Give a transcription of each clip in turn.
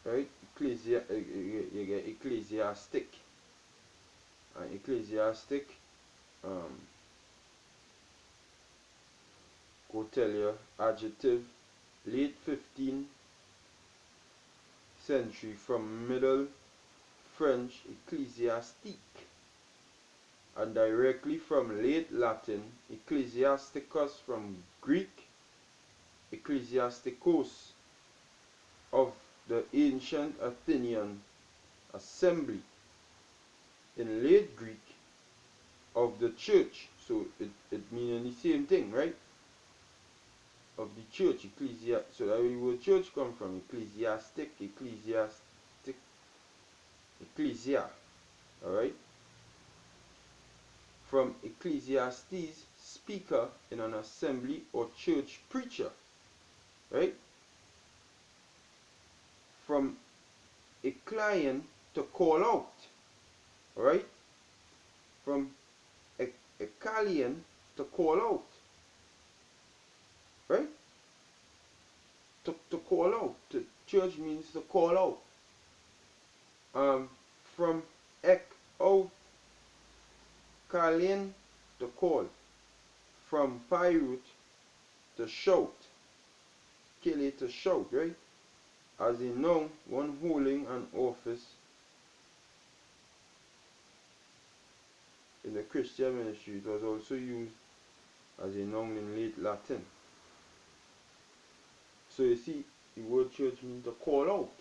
right? You get ecclesiastic. And ecclesiastic go tell you adjective late 15th century from Middle French ecclesiastique and directly from late Latin ecclesiasticus from Greek ecclesiastikos of the ancient Athenian assembly in late Greek of the church. So it means the same thing, right? Of the church, ecclesia. So that where the word church come from, ecclesiastic, ecclesia, all right? From ecclesiastes, speaker in an assembly or church preacher, right? From eccleien, to call out, all right? From eccleien, to call out, right? To call out. To church means to call out. From ek out, kalin, to call. From pirate, to shout. Kele, to shout, right? As a noun, one holding an office in the Christian ministry. It was also used as a noun in late Latin. So you see, the word church means to call out.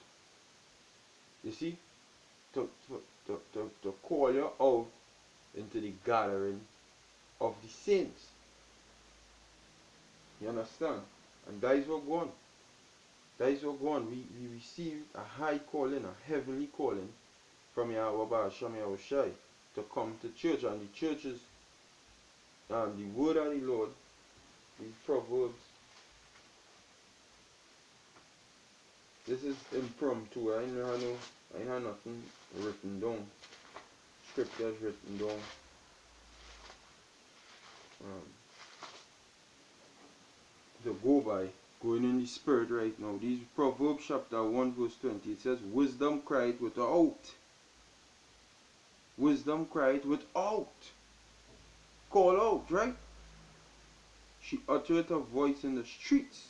You see, to call you out into the gathering of the saints. You understand? And that is what going on. That is what going on. We receive a high calling, a heavenly calling from Yahweh Hashem Yahushai to come to church. And the church is the word of the Lord, the Proverbs. This is impromptu. I have nothing written down. Scriptures written down. To go by, going in the spirit right now. These Proverbs chapter 1 verse 20. It says, wisdom cried without. Wisdom cried without. Call out, right? She uttered her voice in the streets.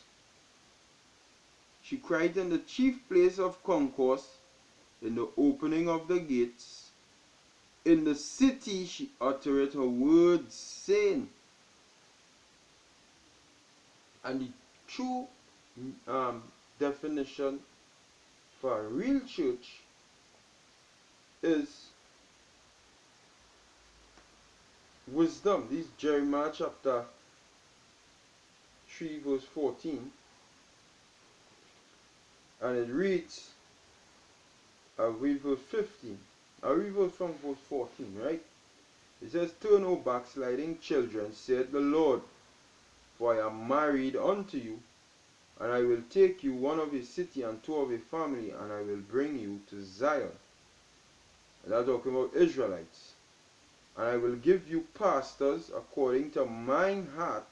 She cried in the chief place of concourse, in the opening of the gates. In the city she uttered her words, saying. And the true definition for a real church is wisdom. This is Jeremiah chapter 3 verse 14. And it reads, I read verse 15. I read verse from verse 14, right? It says, turn, O backsliding children, said the Lord, for I am married unto you, and I will take you one of a city and two of a family, and I will bring you to Zion. And that's talking about Israelites. And I will give you pastors according to mine heart,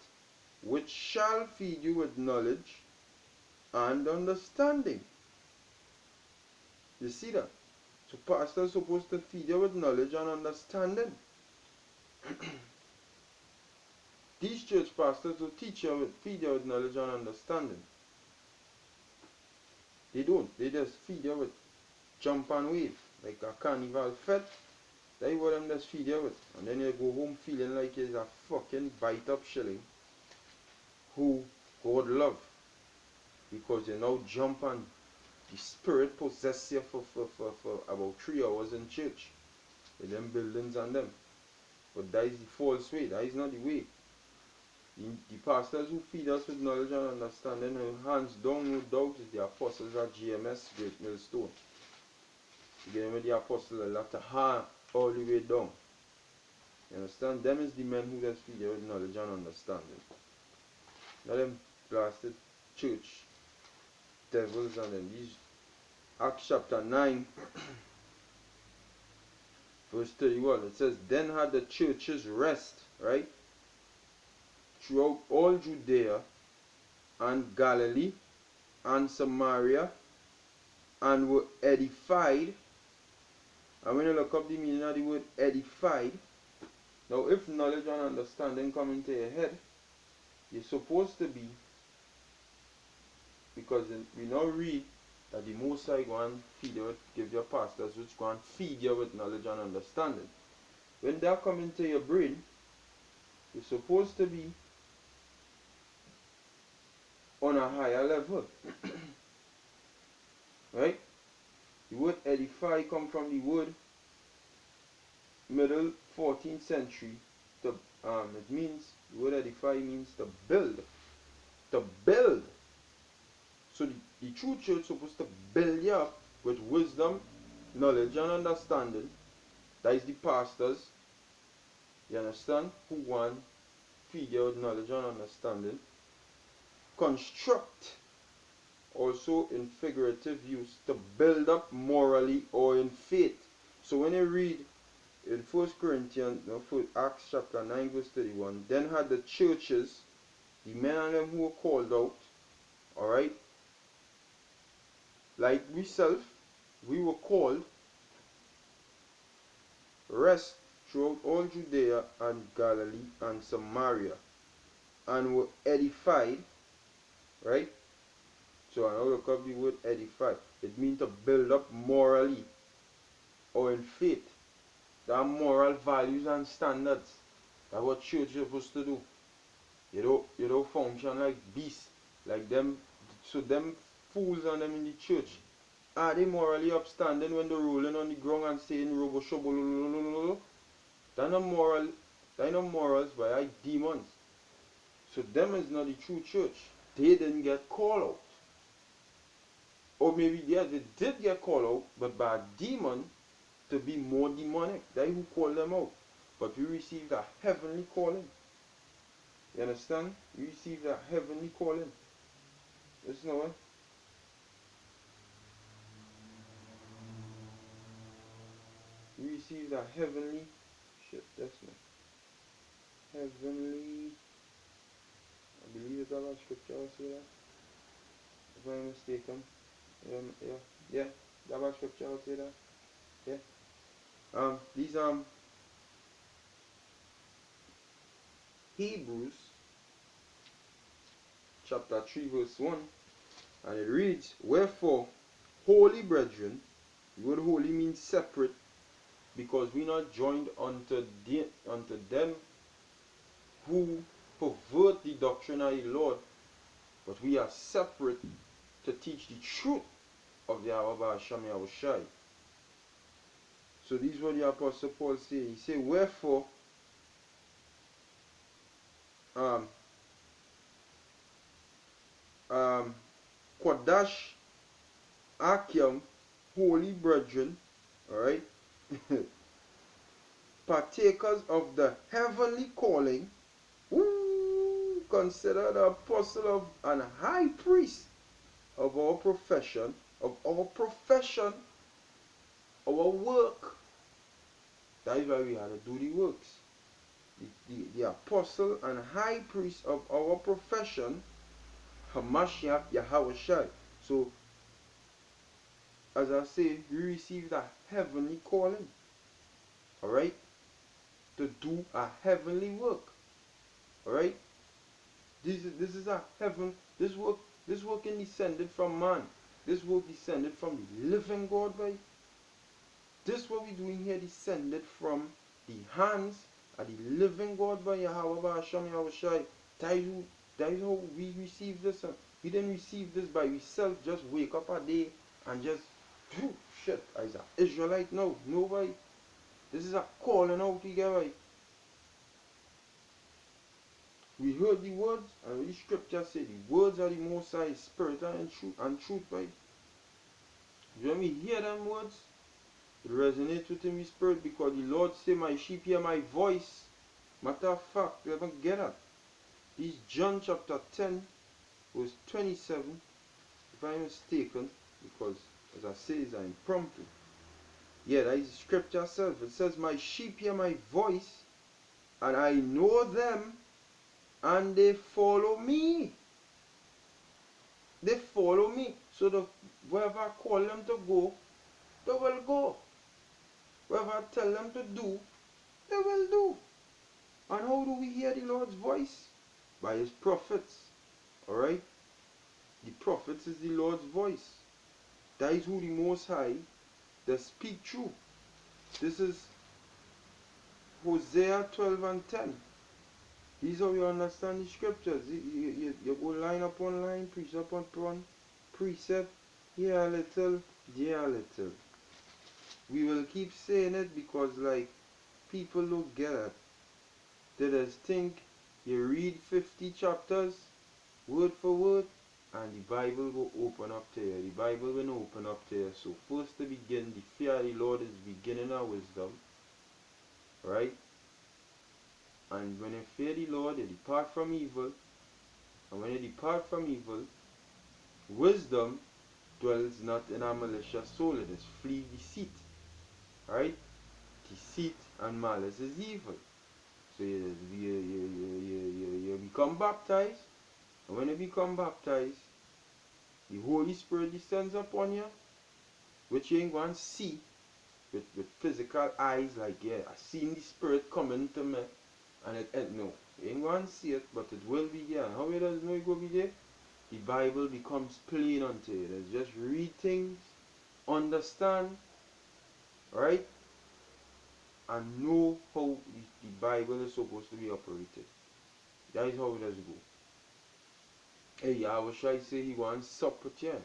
which shall feed you with knowledge and understanding. You see that? So pastors are supposed to feed you with knowledge and understanding. These church pastors will teach you, feed you with knowledge and understanding. They don't. They just feed you with jump and wave. Like a carnival fete. That's what them just feed you with. And then you go home feeling like it's a fucking bite up shilling who God love. Because you now jump and the spirit possess you for about 3 hours in church. With them buildings and them. But that is the false way. That is not the way. The pastors who feed us with knowledge and understanding, hands down, no doubt, is the apostles at GMS, Great Millstone. You get them with the apostles, a lot of hand all the way down. You understand? Them is the men who just feed you with knowledge and understanding. Not them blasted church devils and then these. Acts chapter 9 verse 31, it says, then had the churches rest, right? Throughout all Judea and Galilee and Samaria, and were edified. And when you look up the meaning of the word edified, now if knowledge and understanding come into your head, you're supposed to be, because we now read that the Most High go and feed you, give your pastors which go and feed you with knowledge and understanding. When that come into your brain, you're supposed to be on a higher level. Right? The word edify come from the word middle 14th century. It means, the word edify means to build. To build. So the true church is supposed to build you up with wisdom, knowledge and understanding. That is the pastors, you understand, who want feed you with knowledge and understanding. Construct, also in figurative use, to build up morally or in faith. So when you read in 1 Corinthians, Acts chapter 9 verse 31, then had the churches, the men and them who were called out, alright, like we self, we were called, rest throughout all Judea and Galilee and Samaria, and were edified, right? So I now look up the word edify. It means to build up morally or in faith. There are moral values and standards. That's what church is supposed to do. You don't function like beasts, like them. So them fools and them in the church, are they morally upstanding when they're rolling on the ground and saying robo shobo? They're not moral. They're not morals, but they're demons. So them is not the true church. They didn't get called out. Or maybe they did get called out, but by a demon to be more demonic. They who called them out. But we received a heavenly calling. You understand? We received a heavenly calling. Listen now, we received a heavenly, that's me. Heavenly, I believe it's our scripture will say that. If I'm mistaken. Yeah, that our scripture will say that. Yeah. These Hebrews chapter 3 verse 1, and it reads, wherefore, holy brethren, the word holy means separate, because we not joined unto them who pervert the doctrine of the Lord, but we are separate to teach the truth of the Abba Hashem Yahushai. So this is what the Apostle Paul said. He said, wherefore, Kodash Akim, holy brethren, alright, partakers of the heavenly calling, who consider the apostle of and high priest of our profession, our work. That is why we had to do the works. The apostle and high priest of our profession, Hamashiach Yahushai. So, as I say, we received a heavenly calling, alright, to do a heavenly work, alright. This is a heaven. This work ain't descended from man. This work descended from the living God, boy. This what we doing here descended from the hands of the living God, by Yahweh Hashem Yahushai. That is how we receive this. We didn't receive this by ourselves. Just wake up a day and just shit. As an Israelite, no, nobody. This is a calling out together. We heard the words, and the scripture said the words of the Most High is spirit and truth, right? When we hear them words, it resonates within my spirit, because the Lord say, my sheep hear my voice. Matter of fact, we haven't get that. This is John chapter 10, verse 27, if I'm mistaken, because as I say, it's impromptu. Yeah, that is the scripture itself. It says, my sheep hear my voice, and I know them, and they follow me. They follow me. So wherever I call them to go, they will go. Wherever I tell them to do, they will do. And how do we hear the Lord's voice? By his prophets. Alright? The prophets is the Lord's voice. That is who the Most High does speak through. This is Hosea 12 and 10. These are how you understand the scriptures. You go line upon line, precept upon precept, here a little, there a little. We will keep saying it because like people don't get it. They just think you read 50 chapters, word for word, and the Bible will open up to you. The Bible will open up to you. So first to begin, the fear of the Lord is the beginning of wisdom. Right? And when you fear the Lord, you depart from evil. And when you depart from evil, wisdom dwells not in a malicious soul. It is flee deceit. Right? Deceit and malice is evil. So you become baptized. And when you become baptized, the Holy Spirit descends upon you, which you ain't going to see with physical eyes, like, yeah, I seen the Spirit coming to me, and no, you ain't going to see it, but it will be there. And how you does know it will be there? The Bible becomes plain unto you. It's just read things, understand, right, and know how the Bible is supposed to be operated. That is how it does go. Hey, I wish I say he go and sup with you.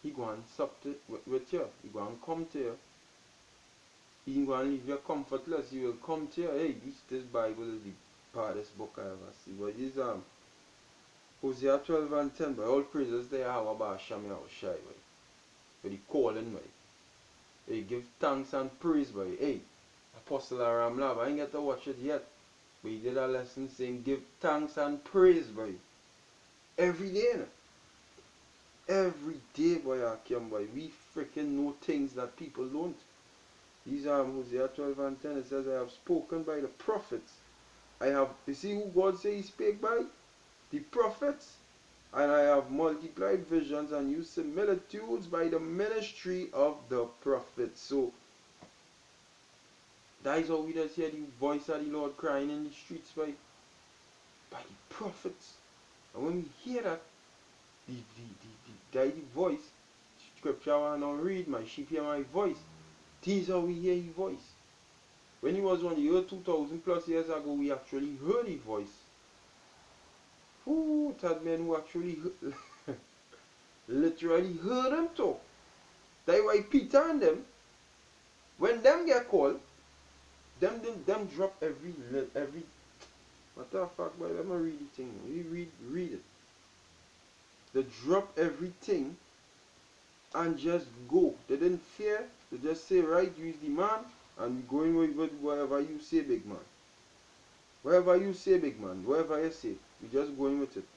He go and sup with you. He go and come to you. He ain't going to leave you comfortless. He will come to you. Hey, this Bible is the hardest book I ever see. But this Hosea 12 and 10. But all praises they have about Shami or Shai. But he calling me. Hey, give thanks and praise by. Hey, Apostle Aram Lab. I ain't get to watch it yet. But he did a lesson saying give thanks and praise by. Every day. No? Every day, boy, I come, boy. We freaking know things that people don't. These are Hosea 12 and 10. It says, I have spoken by the prophets. You see who God says he spake by? The prophets. And I have multiplied visions and used similitudes by the ministry of the prophets. So, that is how we just hear the voice of the Lord crying in the streets by the prophets. And when we hear that, the voice, scripture I now read, my sheep hear my voice. This is how we hear his voice. When he was on the earth 2000 plus years ago, we actually heard his voice. Who had men who actually literally heard him talk. That's why Peter and them, when them get called, them drop every what the fuck, boy, let me read the thing. Read it. They drop everything and just go. They didn't fear. They just say, right, use the man, and going with whatever you say, big man. Whatever you say, big man, whatever you say, we just going with it.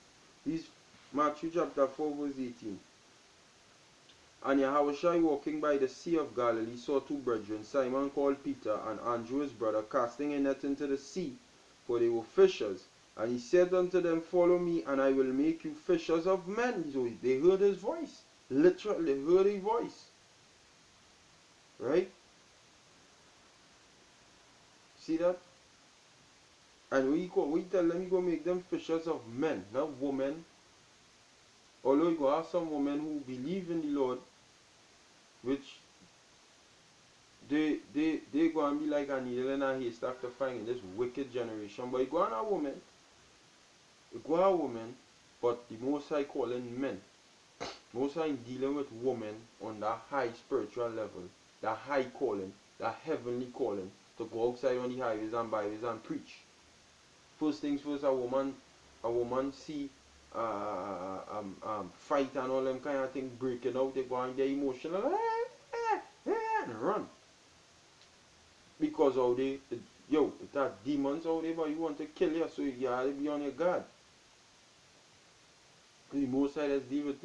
This Matthew chapter 4 verse 18. And Yahushua walking by the sea of Galilee saw two brethren, Simon called Peter and Andrew his brother, casting a net into the sea, for they were fishers. And he said unto them, follow me, and I will make you fishers of men. So they heard his voice. Literally, they heard his voice. Right? See that? And we tell them, you go make them fishers of men, not women. Although you go have some women who believe in the Lord, which they go and be like a needle in a haystack to find in this wicked generation. But you go on a woman, but the Most High calling men. Most High dealing with women on that high spiritual level, that high calling, that heavenly calling, to go outside on the highways and byways and preach. First things first, a woman see fight and all them kind of things breaking out, they go and get emotional and run. Because how they, that demons out there, but you want to kill you, so you gotta be on your guard. The Most High, let's deal with